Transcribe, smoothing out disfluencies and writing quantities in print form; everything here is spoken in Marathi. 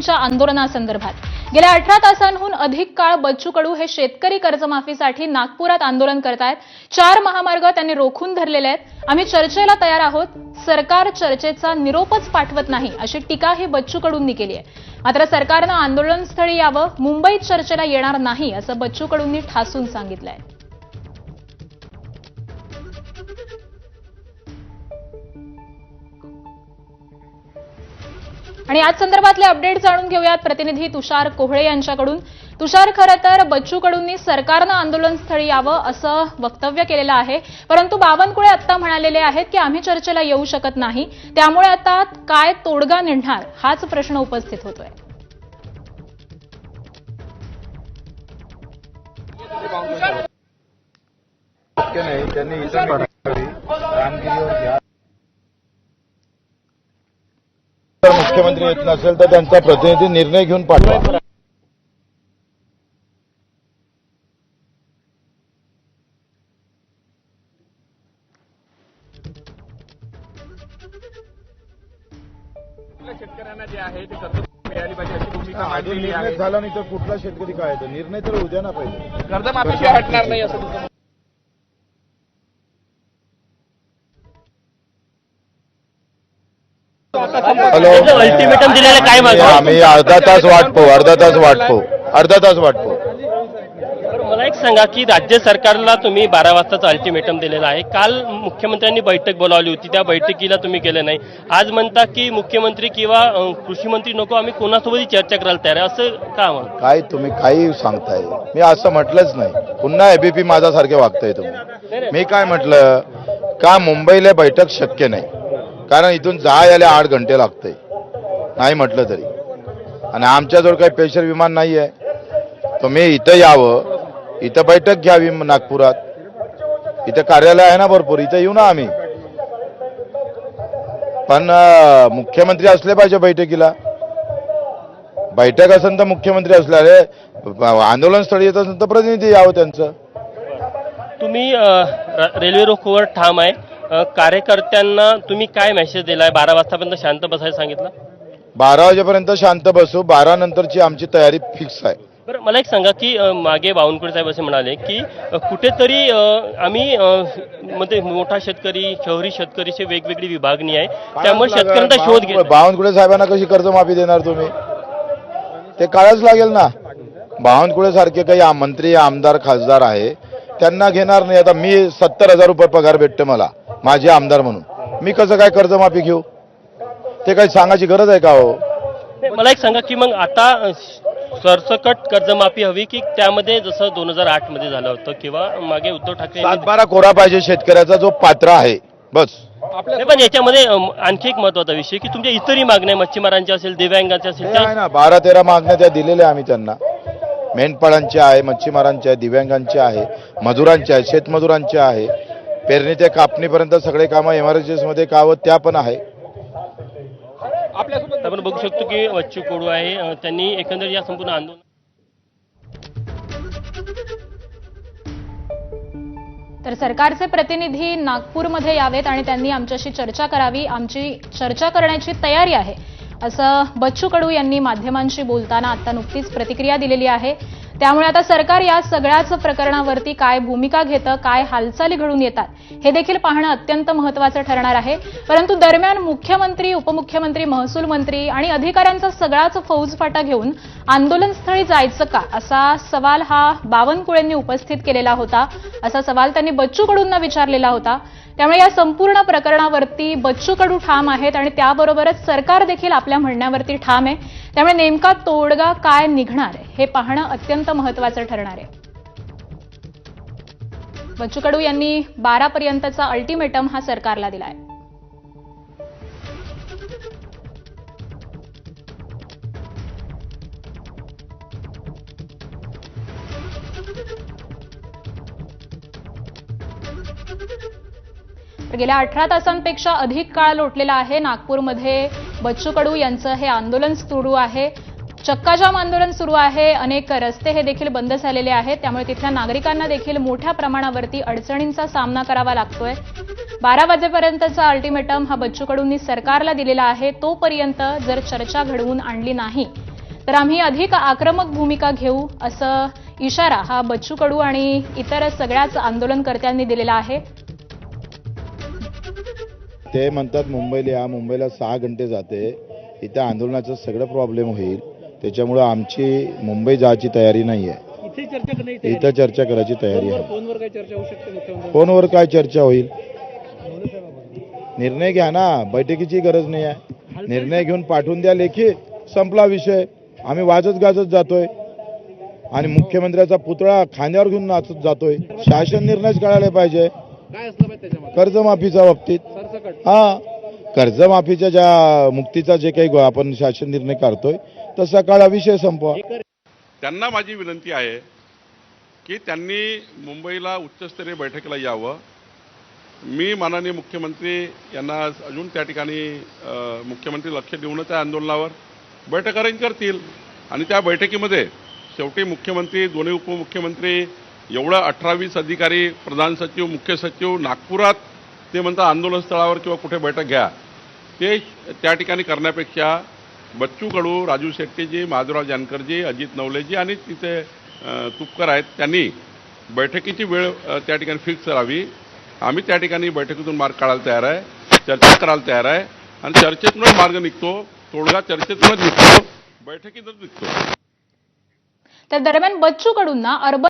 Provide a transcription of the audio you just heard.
कडूंच्या आंदोलनासंदर्भात गेल्या 18 तासांहून अधिक काळ बच्चू कडू हे शेतकरी कर्जमाफीसाठी नागपुरात आंदोलन करतायत। 4 महामार्ग त्यांनी रोखून धरलेले आहेत। आम्ही चर्चेला तयार आहोत, सरकार चर्चेचा निरोपच पाठवत नाही अशी टीका ही बच्चू कडूंनी केली आहे। मात्र सरकारनं आंदोलनस्थळी यावं, मुंबईत चर्चेला येणार नाही असं बच्चू कडूंनी ठासून सांगितलंय। आणि याच संदर्भातले अपडेट जाणून घेऊयात प्रतिनिधी तुषार कोहळे यांच्याकडून। तुषार, खरं तर बच्चू कडूंनी सरकारनं आंदोलनस्थळी यावं असं वक्तव्य केलेलं आहे, परंतु बावनकुळे आता म्हणालेले आहेत की आम्ही चर्चेला येऊ शकत नाही, त्यामुळे आता काय तोडगा निघणार हाच प्रश्न उपस्थित होतोय। त्यांनी इतर मुख्यमंत्री येत नसेल तर त्यांचा प्रतिनिधी निर्णय घेऊन पाठवा। शेतकऱ्यांना जे आहे ते कर्ज मिळाली पाहिजे अशी भूमिका मांडलेली आहे। झाला नाही तर कुठला शेतकरी काय येतो, निर्णय तर उद्या ना पाहिजे। कर्जमाफीशिवाय हटणार नाही असं तुमचं हॅलो, अल्टिमेटम दिलेलं काय मागणी? आम्ही अर्धा तास वाटतो। मला एक सांगा की राज्य सरकारला तुम्ही 12 वाजताचं अल्टिमेटम दिलेलं आहे। काल मुख्यमंत्र्यांनी बैठक बोलावली होती, त्या बैठकीला तुम्ही गेले नाही। आज म्हणता की मुख्यमंत्री किंवा कृषी मंत्री नको, आम्ही कोणासोबतही चर्चा करायला तयार आहे, असं का म्हणून? काय तुम्ही काही सांगताय? मी असं म्हटलंच नाही। पुन्हा एबीपी माझ्यासारखे वागताय तुम्ही। मी काय म्हटलं का मुंबईला बैठक शक्य नाही, कारण इथून जायला 8 घंटे लागते, नाही म्हटलं तरी। आणि आमच्याजवळ काही स्पेशल विमान नाही आहे, तुम्ही इथं यावं, इथं बैठक घ्यावी नागपुरात। इथं कार्यालय आहे ना भरपूर, इथं येऊ ना आम्ही। पण मुख्यमंत्री असले पाहिजे बैठकीला। बैठक असेल तर मुख्यमंत्री असल्याने आंदोलन स्थळी येत असेल तर प्रतिनिधी यावं त्यांचं। तुम्ही रेल्वे रोकोवर ठाम आहे, कार्यकर्त्यांना तुम्ही काय मेसेज दिलाय? 12 वाजतापर्यंत शांत बसायला सांगितलं? 12 वाजेपर्यंत शांत बसू, 12 नंतरची आमची तयारी फिक्स आहे। बरं, मला एक सांगा की मागे बावनकुळे साहेब असे म्हणाले की कुठेतरी आम्ही मध्ये मोठा शेतकरी, शहरी शेतकरीची वेगवेगळी विभागणी आहे, त्यामुळे शेतकऱ्यांचा शोध घेत। बावनकुळे साहेबांना कशी कर्जमाफी देणार तुम्ही? ते काढावंच लागेल ना। बावनकुळे सारखे काही मंत्री, आमदार, खासदार आहे, त्यांना घेणार नाही। आता मी 70,000 रुपये पगार भेटते मला, माझे आमदार म्हणून, मी कसं काय कर्जमाफी घेऊ? ते काही सांगायची गरज आहे का हो? मला एक सांगा की मग आता सरसकट कर्जमाफी हवी की त्यामध्ये जसं 2008 मध्ये झालं होतं किंवा मागे उद्धव ठाकरे 7-12 कोरा पाहिजे शेतकऱ्याचा जो पात्र आहे, बस। पण याच्यामध्ये आणखी एक महत्वाचा विषय की तुमच्या इतरही मागण्या, मच्छीमारांच्या असेल, दिव्यांगांच्या असेल, आहे ना 12-13 मागण्या त्या दिलेल्या आम्ही त्यांना। मेंढपाळांच्या आहे, मच्छीमारांच्या आहे, दिव्यांगांच्या आहे, मजुरांच्या आहे, शेतमजुरांच्या आहे, पेरणी ते कापणीपर्यंत सगळे कामं एमआरएचएस मध्ये कावं त्या पण आहे। आपण बघू शकतो की बच्चू कडू आहे, त्यांनी एकंदरीत या संपूर्ण आंदोलन तर सरकारचे प्रतिनिधी नागपूरमध्ये यावेत आणि त्यांनी आमच्याशी चर्चा करावी, आमची चर्चा करण्याची तयारी आहे असं बच्चू कडू यांनी माध्यमांशी बोलताना आता नुकतीच प्रतिक्रिया दिलेली आहे। त्यामुळे आता सरकार या सगळ्याच प्रकरणावरती काय भूमिका घेतं, काय हालचाली घडून येतात हे देखील पाहणं अत्यंत महत्त्वाचं ठरणार आहे। परंतु दरम्यान मुख्यमंत्री, उपमुख्यमंत्री, महसूल मंत्री आणि अधिकाऱ्यांचा सगळाच फौजफाटा घेऊन आंदोलनस्थळी जायचं का असा सवाल हा बावनकुळेंनी उपस्थित केलेला होता। असा सवाल त्यांनी बच्चू कडूंना विचारलेला होता। त्यामुळे या संपूर्ण प्रकरणावरती बच्चू कडू ठाम आहेत आणि त्याबरोबरच सरकार देखील आपल्या म्हणण्यावरती ठाम आहे। त्यामुळे नेमका तोडगा काय निघणार हे पाहणं अत्यंत महत्त्वाचं ठरणार आहे। बच्चू कडू यांनी 12 पर्यंतचा अल्टिमेटम हा सरकारला दिलाय। गेल्या 18 तासांपेक्षा अधिक काळ लोटलेला आहे नागपूरमध्ये बच्चू कडू यांचं हे आंदोलन सुरू आहे। चक्काजाम आंदोलन सुरू आहे, अनेक रस्ते हे देखील बंद झालेले आहेत, त्यामुळे तिथल्या नागरिकांना देखील मोठ्या प्रमाणावरती अडचणींचा सामना करावा लागतोय। 12 वाजेपर्यंतचा अल्टिमेटम हा बच्चू कडूंनी सरकारला दिलेला आहे। तोपर्यंत जर चर्चा घडवून आणली नाही तर आम्ही अधिक आक्रमक भूमिका घेऊ, असं इशारा हा बच्चू कडू आणि इतर सगळ्याच आंदोलनकर्त्यांनी दिलेला आहे. ते म्हणतात मुंबईला या, मुंबईला 6 घंटे जाते, इथं आंदोलनाचं सगळं प्रॉब्लेम होईल, त्याच्यामुळं आमची मुंबई जायची तयारी नाही आहे. इथं चर्चा करायची तयारी आहे. फोनवर काय चर्चा होऊ शकते मुख्यमंत्री? फोनवर काय चर्चा होईल? निर्णय घ्या ना, बैठकीची गरज नाही आहे. निर्णय घेऊन पाठवून द्या लेखी, संपला विषय. आम्ही वाजत गाजत जातोय आणि मुख्यमंत्र्याचा पुतळा खांद्यावर घेऊन नाचत जातोय. शासन निर्णयच कळायला पाहिजे. काय असलं पाहिजे त्याच्यामध्ये? कर्जमाफीच्या बाबतीत, सरसकट. कर्जमाफीच्या ज्या मुक्तीचा जे काही आपण शासन निर्णय काढतोय तसा काळा विषय संपवा. त्यांना माझी विनंती आहे की त्यांनी मुंबईला उच्चस्तरीय बैठकीला यावं. मी माननीय मुख्यमंत्री यांना अजून त्या ठिकाणी मुख्यमंत्री लक्ष देऊनच त्या आंदोलनावर बैठक अरेंज करतील आणि त्या बैठकीमध्ये शेवटी मुख्यमंत्री, दोन्ही उपमुख्यमंत्री, एवढं 18-20 अधिकारी, प्रधान सचिव, मुख्य सचिव नागपुरात ते म्हणतात आंदोलन स्थळावर किंवा कुठे बैठक घ्या, ते त्या ठिकाणी करण्यापेक्षा बच्चू कडू, राजू शेट्टीजी, माधवराव जानकरजी, अजित नवलेजी आणि तिथे तुपकर आहेत, त्यांनी बैठकीची वेळ त्या ठिकाणी फिक्स करावी. आम्ही त्या ठिकाणी बैठकीतून मार्ग काढायला तयार आहे, चर्चा करायला तयार आहे आणि चर्चेतूनच मार्ग निघतो, तोडगा चर्चेतूनच निघतो, बैठकीतच निघतो. तर दरम्यान बच्चू कडूंना अर्बन